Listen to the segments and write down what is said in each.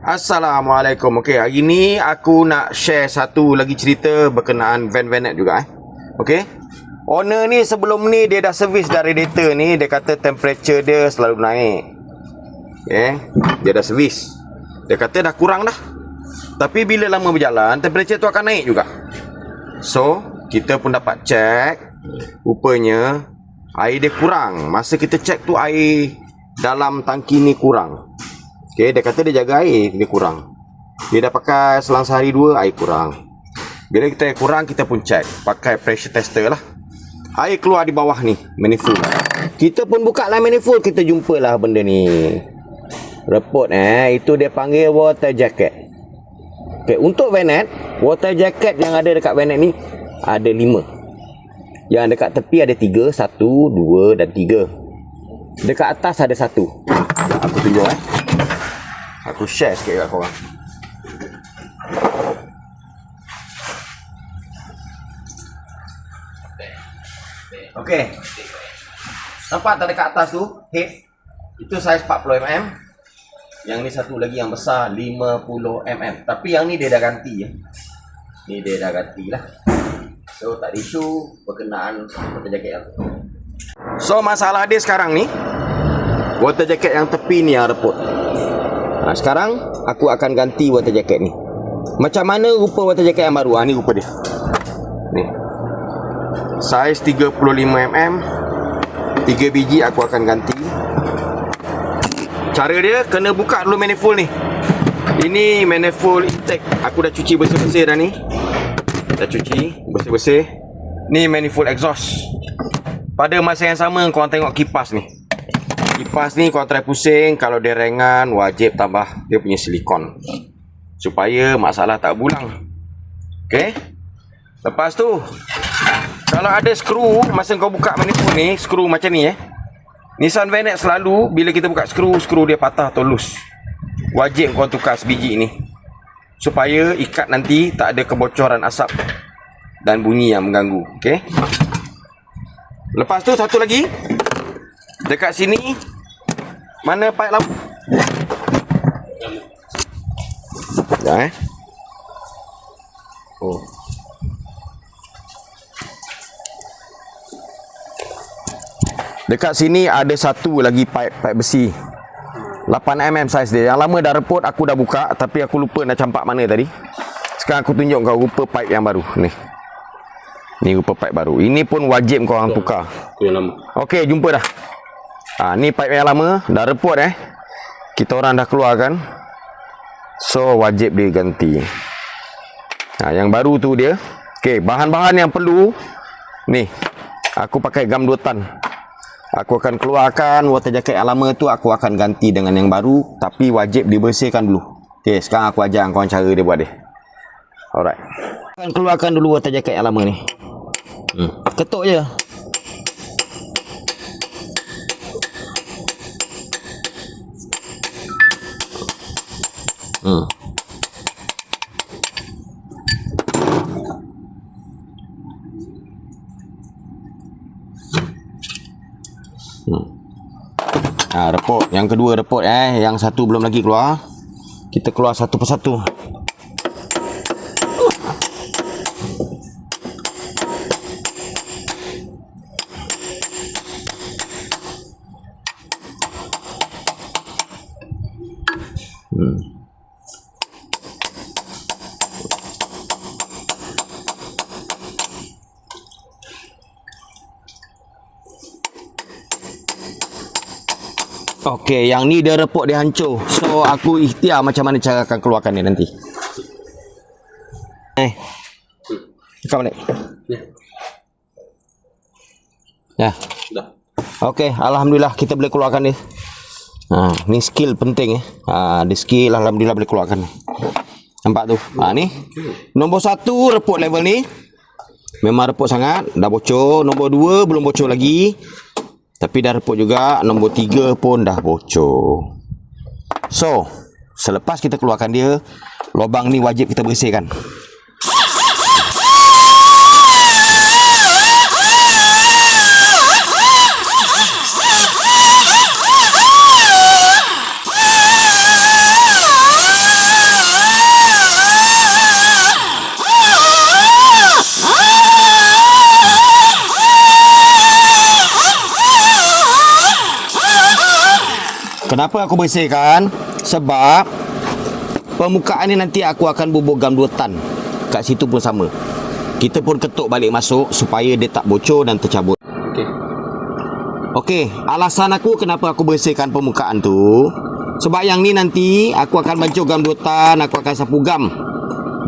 Assalamualaikum. Okey, hari ni aku nak share satu lagi cerita berkenaan van Vanet juga Okey. Owner ni sebelum ni dia dah servis dah radiator ni, dia kata temperature dia selalu naik. Okey, dia dah servis. Dia kata dah kurang dah. Tapi bila lama berjalan, temperature tu akan naik juga. So, kita pun dapat check, rupanya air dia kurang. Masa kita check tu air dalam tangki ni kurang. Okay, dia kata dia jaga air, dia kurang. Dia dah pakai selang sehari dua, air kurang. Bila kita air kurang, kita pun check. Pakai pressure tester lah. Air keluar di bawah ni, manifold. Kita pun buka lah manifold, kita jumpa lah benda ni. Report itu dia panggil water jacket. Okay, untuk Vanet, water jacket yang ada dekat Vanet ni, ada 5. Yang dekat tepi ada 3, 1, 2 dan 3. Dekat atas ada 1. Aku tunjuk Aku share sikit kat korang. Okey. Nampak tak dekat atas tu? Head. Itu saiz 40mm. Yang ni satu lagi yang besar 50mm. Tapi yang ni dia dah ganti Ni dia dah ganti lah. So tak ada isu berkenaan water jacket yang tu. So masalah dia sekarang ni, water jacket yang tepi ni yang reput. Sekarang aku akan ganti water jacket ni. Macam mana rupa water jacket yang baru? Ni rupa dia. Ni. Saiz 35mm. 3 biji aku akan ganti. Cara dia kena buka dulu manifold ni. Ini manifold intake. Aku dah cuci bersih-bersih dah ni. Dah cuci bersih-bersih. Ni manifold exhaust. Pada masa yang sama korang tengok kipas ni. Kipas ni korang try pusing. Kalau dia ringan, wajib tambah dia punya silikon, supaya masalah tak berulang. Okay. Lepas tu, kalau ada skru, masa kau buka manifold ni, skru macam ni Nissan Vanet selalu bila kita buka skru dia patah atau loose. Wajib kau tukar sebiji ni, supaya ikat nanti tak ada kebocoran asap dan bunyi yang mengganggu. Okay. Lepas tu satu lagi, dekat sini, mana pipe lampu? Dah Oh. Dekat sini ada satu lagi pipe besi 8mm saiz dia. Yang lama dah reput, aku dah buka, tapi aku lupa nak campak mana tadi. Sekarang aku tunjuk kau rupa pipe yang baru ni. Ni rupa pipe baru. Ini pun wajib kau orang tukar. Okey, jumpa dah. Ni pipe yang lama dah reput Kita orang dah keluarkan. So wajib diganti. Yang baru tu dia. Okey, bahan-bahan yang perlu ni. Aku pakai gam 2 tan. Aku akan keluarkan water jacket yang lama tu, aku akan ganti dengan yang baru, tapi wajib dibersihkan dulu. Okey, sekarang aku ajar kau cara dia buat dia. Alright. Akan keluarkan dulu water jacket yang lama ni. Ketuk je. Repot. Yang kedua repot Yang satu belum lagi keluar. Kita keluar satu persatu. Okey, yang ni dia repot, dia hancur. So aku ikhtiar macam mana cara akan keluarkan dia nanti. Kau balik. Ya. Dah. Okey, alhamdulillah kita boleh keluarkan dia. Ni skill penting Di skill alhamdulillah boleh keluarkan. Nampak tu? Ni. Nombor 1 repot level ni. Memang repot sangat, dah bocor. Nombor 2 belum bocor lagi. Tapi dah reput juga. Nombor 3 pun dah bocor. So, selepas kita keluarkan dia, lubang ni wajib kita bersihkan. Kenapa aku bersihkan? Sebab permukaan ni nanti aku akan bubuh gam 2 tan. Kat situ pun sama. Kita pun ketuk balik masuk supaya dia tak bocor dan tercabut. Okey, alasan aku kenapa aku bersihkan permukaan tu, sebab yang ni nanti aku akan bancur gam 2 tan, aku akan sapu gam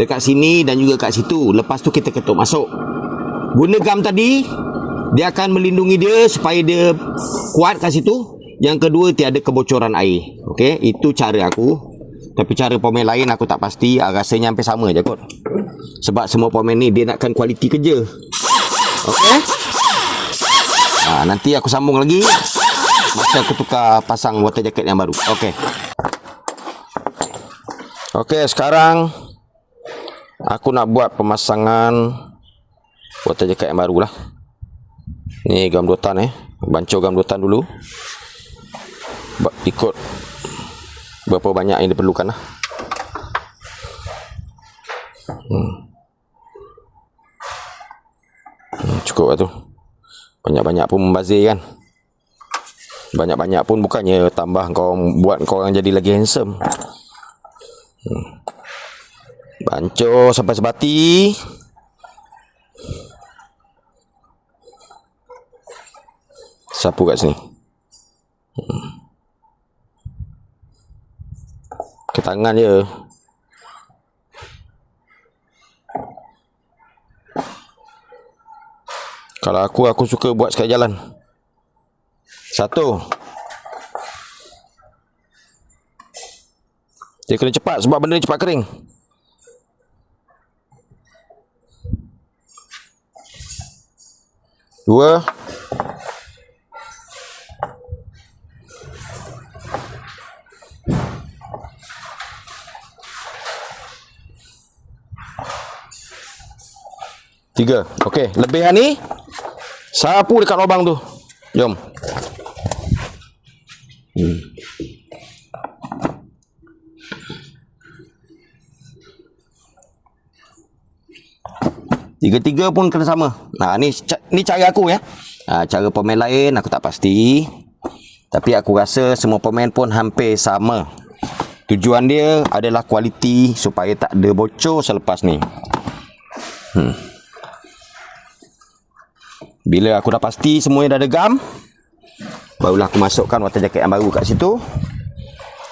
dekat sini dan juga kat situ. Lepas tu kita ketuk masuk. Guna gam tadi, dia akan melindungi dia supaya dia kuat kat situ. Yang kedua, tiada kebocoran air. Okey, itu cara aku. Tapi cara pemain lain aku tak pasti. Rasanya hampir sama je kot. Sebab semua pemain ni dia nakkan kualiti kerja. Okey. Nanti aku sambung lagi masa aku tukar pasang water jacket yang baru. Okey. Okey, sekarang aku nak buat pemasangan water jacket yang baru lah. Ni gam 2 tan Bancur gam 2 tan dulu. Ikut berapa banyak yang diperlukan lah. Cukup lah tu. Banyak-banyak pun membazir kan. Banyak-banyak pun bukannya tambah kau buat kau orang jadi lagi handsome. Bancur sampai sebati. Sapu kat sini. Ke tangan je. Kalau aku suka buat sekali jalan. 1. Dia kena cepat sebab benda ni cepat kering. 2. 3. Okey, lebihan ni sapu dekat lubang tu. Jom. Tiga-tiga pun kena sama. Ni cara aku ya. Cara pemain lain aku tak pasti. Tapi aku rasa semua pemain pun hampir sama. Tujuan dia adalah kualiti supaya tak ada bocor selepas ni. Bila aku dah pasti semuanya dah ada gam, barulah aku masukkan water jacket yang baru kat situ.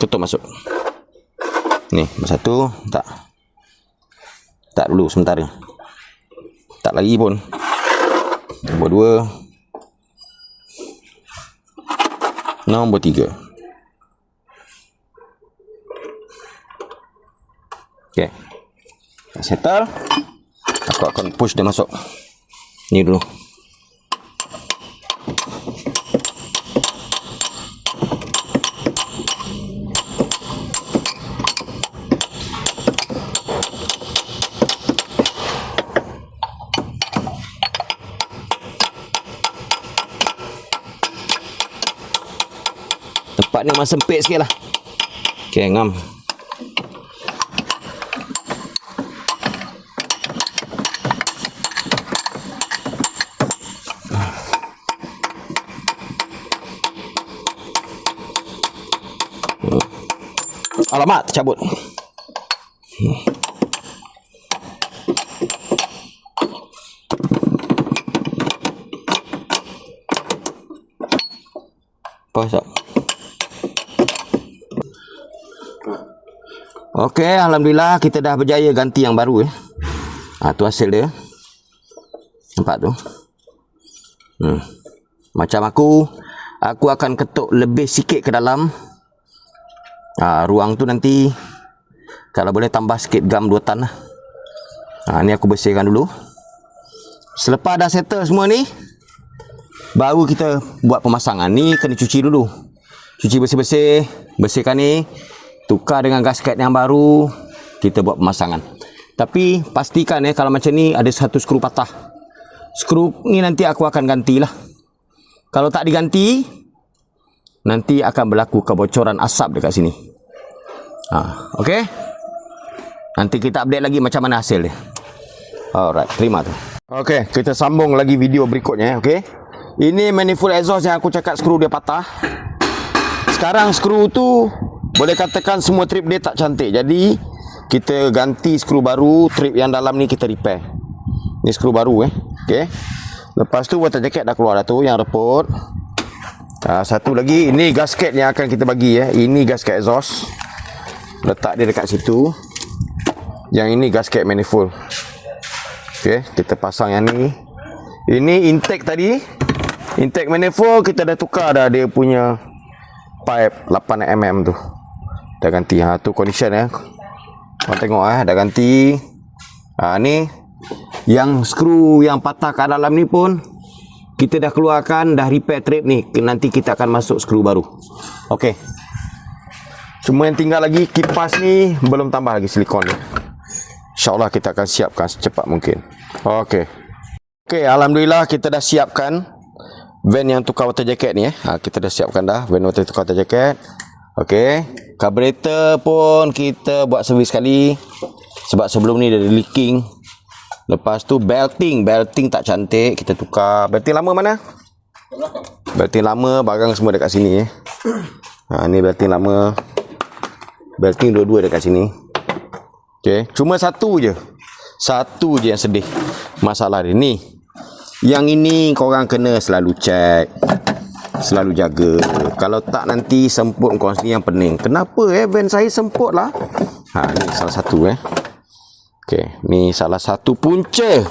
Tutup masuk. Ni, nombor 1 tak. Tak dulu sementara. Tak lagi pun. Nombor 2. Nombor 3. Okey. Dah settle. Aku akan push dia masuk. Ni dulu. Tempat ni memang sempit sikit lah. Okay, ngam. Alamak, tercabut. Pasal. Okey, alhamdulillah kita dah berjaya ganti yang baru tu hasil dia. Nampak tu. Macam aku akan ketuk lebih sikit ke dalam. Ruang tu nanti kalau boleh tambah sikit gam 2 tan lah. Ni aku bersihkan dulu. Selepas dah settle semua ni, baru kita buat pemasangan. Ni kena cuci dulu. Cuci bersih-bersih, bersihkan ni, tukar dengan gasket yang baru, kita buat pemasangan. Tapi pastikan kalau macam ni ada satu skru patah. Skru ni nanti aku akan gantilah. Kalau tak diganti, nanti akan berlaku kebocoran asap dekat sini. Okey. Nanti kita update lagi macam mana hasil dia. Alright, terima tu. Okey, kita sambung lagi video berikutnya. Okey. Ini manifold exhaust yang aku cakap skru dia patah. sekarang skru tu boleh katakan semua trip dia tak cantik. Jadi kita ganti skru baru, trip yang dalam ni kita repair. Ni skru baru okey. Lepas tu water jacket dah keluar dah tu yang reput. Satu lagi, ini gasket yang akan kita bagi Ini gasket exhaust. Letak dia dekat situ. Yang ini gasket manifold. Okey, kita pasang yang ni. Ini intake tadi. Intake manifold kita dah tukar dah dia punya pipe 8mm tu. Dah ganti. Tu condition Korang tengok dah ganti. Ni yang skru yang patah kat dalam ni pun kita dah keluarkan, dah repair trip ni. Nanti kita akan masuk skru baru. Okey. Cuma yang tinggal lagi kipas ni belum tambah lagi silikon ni. InsyaAllah kita akan siapkan secepat mungkin. Okey. Okey, alhamdulillah kita dah siapkan van yang tukar water jacket ni kita dah siapkan dah van water tukar water jacket. Okey, carburetor pun kita buat servis sekali sebab sebelum ni dia ada leaking. Lepas tu belting tak cantik, kita tukar. Belting lama mana? Belting lama, barang semua dekat sini ni belting lama. Belting dua-dua dekat sini. Okey, cuma satu je yang sedih masalah dia ni. Yang ini korang kena selalu check, selalu jaga. Kalau tak nanti semput korang sendiri yang pening. Kenapa van saya semput lah? Ni salah satu Okey, ni salah satu punca.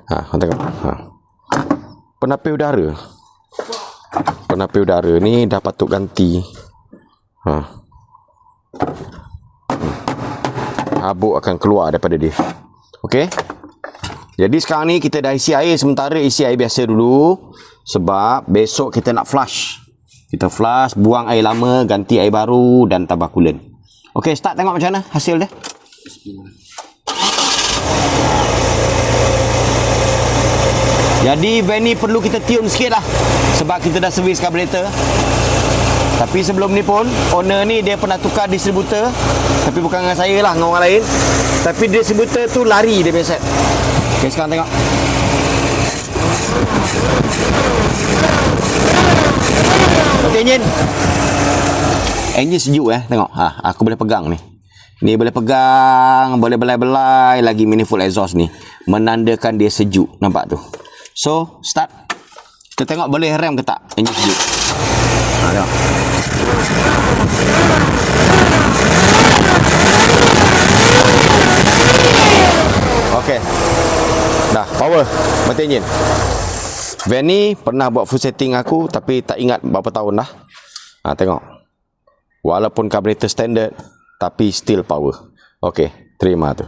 Korang tengok. Penapis udara. Penapis udara ni dah patut ganti. Habuk akan keluar daripada dia. Okey. Jadi sekarang ni kita dah isi air. Sementara isi air biasa dulu. Sebab besok kita nak flush. Kita flush, buang air lama, ganti air baru dan tambah coolant. Okey, start tengok macam mana hasil dia. Jadi van ni perlu kita tune sikit lah. Sebab kita dah servis carburetor. Tapi sebelum ni pun owner ni dia pernah tukar distributor. Tapi bukan dengan saya lah, dengan orang lain. Tapi distributor tu lari dia punya set. Okey, sekarang tengok. Okey, engine sejuk tengok. Aku boleh pegang ni. Ni boleh pegang, boleh belai-belai lagi manifold exhaust ni. Menandakan dia sejuk, nampak tu. So, start. Kita tengok boleh rem ke tak engine sejuk. Tengok. Okey. Dah, power. Mati engine. Van ni pernah buat full setting aku tapi tak ingat berapa tahun dah. Tengok. Walaupun carburetor standard tapi still power. Okey, terima tu.